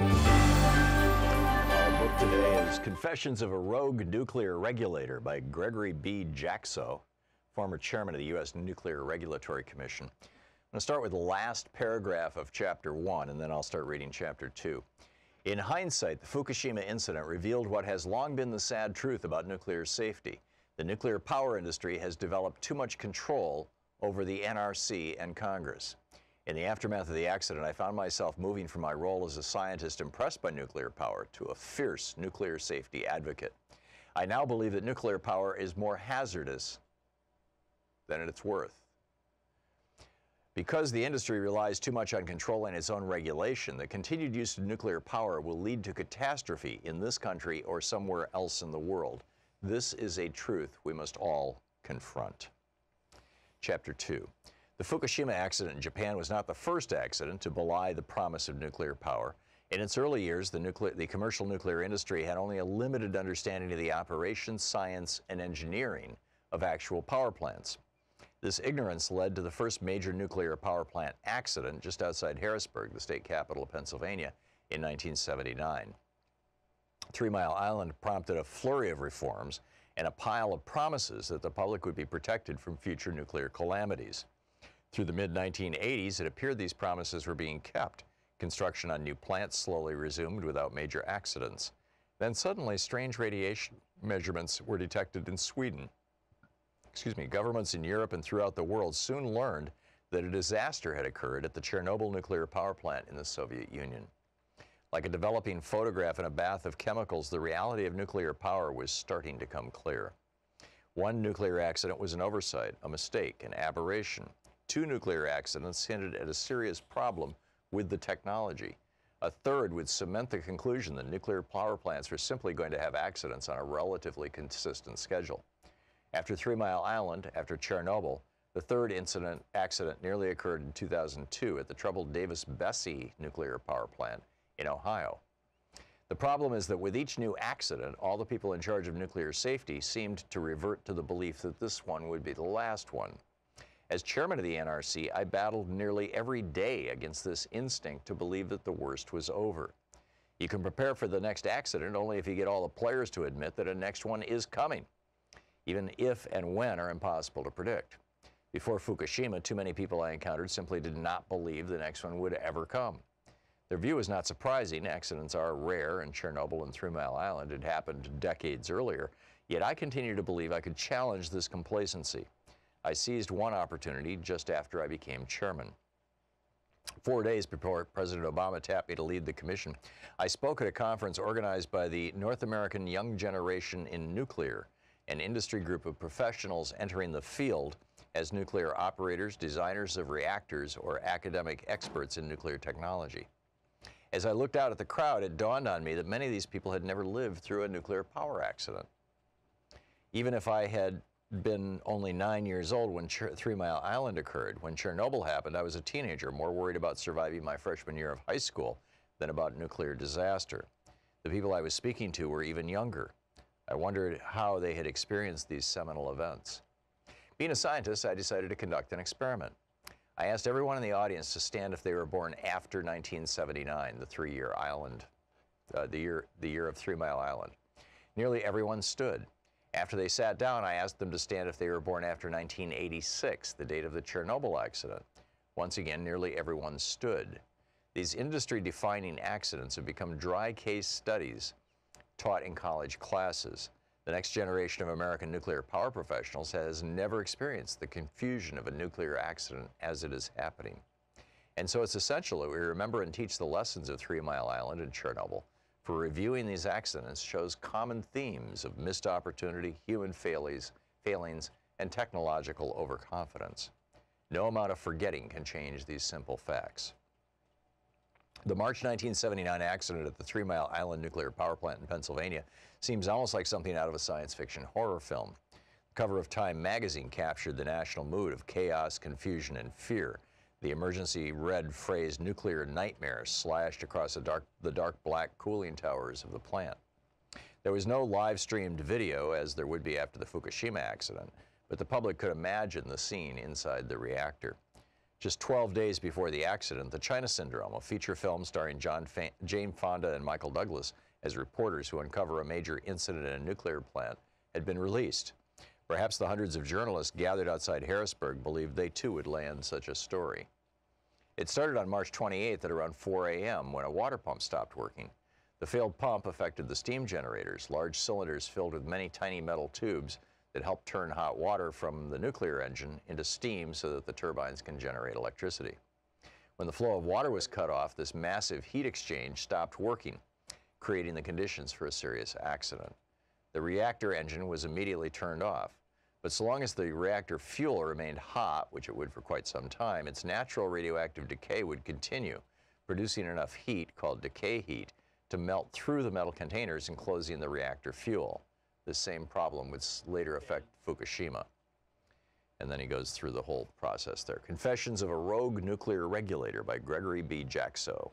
Our book today is Confessions of a Rogue Nuclear Regulator by Gregory B. Jaczko, former chairman of the U.S. Nuclear Regulatory Commission. I'm going to start with the last paragraph of Chapter 1, and then I'll start reading Chapter 2. In hindsight, the Fukushima incident revealed what has long been the sad truth about nuclear safety. The nuclear power industry has developed too much control over the NRC and Congress. In the aftermath of the accident, I found myself moving from my role as a scientist impressed by nuclear power to a fierce nuclear safety advocate. I now believe that nuclear power is more hazardous than it's worth. Because the industry relies too much on controlling its own regulation, the continued use of nuclear power will lead to catastrophe in this country or somewhere else in the world. This is a truth we must all confront. Chapter 2. The Fukushima accident in Japan was not the first accident to belie the promise of nuclear power. In its early years, the commercial nuclear industry had only a limited understanding of the operation, science, and engineering of actual power plants. This ignorance led to the first major nuclear power plant accident just outside Harrisburg, the state capital of Pennsylvania, in 1979. 3 Mile Island prompted a flurry of reforms and a pile of promises that the public would be protected from future nuclear calamities. Through the mid-1980s, it appeared these promises were being kept. Construction on new plants slowly resumed without major accidents. Then suddenly, strange radiation measurements were detected in Sweden. Governments in Europe and throughout the world soon learned that a disaster had occurred at the Chernobyl nuclear power plant in the Soviet Union. Like a developing photograph in a bath of chemicals, the reality of nuclear power was starting to come clear. One nuclear accident was an oversight, a mistake, an aberration. 2 nuclear accidents hinted at a serious problem with the technology. A third would cement the conclusion that nuclear power plants were simply going to have accidents on a relatively consistent schedule. After 3 Mile Island, after Chernobyl, the third accident nearly occurred in 2002 at the troubled Davis-Besse nuclear power plant in Ohio. The problem is that with each new accident, all the people in charge of nuclear safety seemed to revert to the belief that this one would be the last one. As chairman of the NRC, I battled nearly every day against this instinct to believe that the worst was over. You can prepare for the next accident only if you get all the players to admit that a next one is coming, even if and when are impossible to predict. Before Fukushima, too many people I encountered simply did not believe the next one would ever come. Their view is not surprising. Accidents are rare, and Chernobyl and 3 Mile Island had happened decades earlier. Yet I continue to believe I could challenge this complacency. I seized one opportunity just after I became chairman. 4 days before President Obama tapped me to lead the commission, I spoke at a conference organized by the North American Young Generation in Nuclear, an industry group of professionals entering the field as nuclear operators, designers of reactors, or academic experts in nuclear technology. As I looked out at the crowd, it dawned on me that many of these people had never lived through a nuclear power accident. Even if I had been only 9 years old when 3 Mile Island occurred, when Chernobyl happened, I was a teenager, more worried about surviving my freshman year of high school than about nuclear disaster. The people I was speaking to were even younger. I wondered how they had experienced these seminal events. Being a scientist, I decided to conduct an experiment. I asked everyone in the audience to stand if they were born after 1979, the year of 3 Mile Island. Nearly everyone stood. After they sat down, I asked them to stand if they were born after 1986, the date of the Chernobyl accident. Once again, nearly everyone stood. These industry-defining accidents have become dry case studies taught in college classes. The next generation of American nuclear power professionals has never experienced the confusion of a nuclear accident as it is happening. And so it's essential that we remember and teach the lessons of 3 Mile Island and Chernobyl. For reviewing these accidents shows common themes of missed opportunity, human failings, and technological overconfidence. No amount of forgetting can change these simple facts. The March 1979 accident at the 3 Mile Island nuclear power plant in Pennsylvania seems almost like something out of a science fiction horror film. The cover of Time magazine captured the national mood of chaos, confusion, and fear. The emergency red phrase "nuclear nightmare" slashed across the dark black cooling towers of the plant. There was no live-streamed video, as there would be after the Fukushima accident, but the public could imagine the scene inside the reactor. Just 12 days before the accident, The China Syndrome, a feature film starring Jane Fonda and Michael Douglas as reporters who uncover a major incident in a nuclear plant, had been released. Perhaps the hundreds of journalists gathered outside Harrisburg believed they too would land such a story. It started on March 28th at around 4 a.m. when a water pump stopped working. The failed pump affected the steam generators, large cylinders filled with many tiny metal tubes that help turn hot water from the nuclear engine into steam so that the turbines can generate electricity. When the flow of water was cut off, this massive heat exchange stopped working, creating the conditions for a serious accident. The reactor engine was immediately turned off, but so long as the reactor fuel remained hot, which it would for quite some time, its natural radioactive decay would continue, producing enough heat, called decay heat, to melt through the metal containers enclosing the reactor fuel. This same problem would later affect Fukushima. And then he goes through the whole process there. Confessions of a Rogue Nuclear Regulator by Gregory B. Jaczko.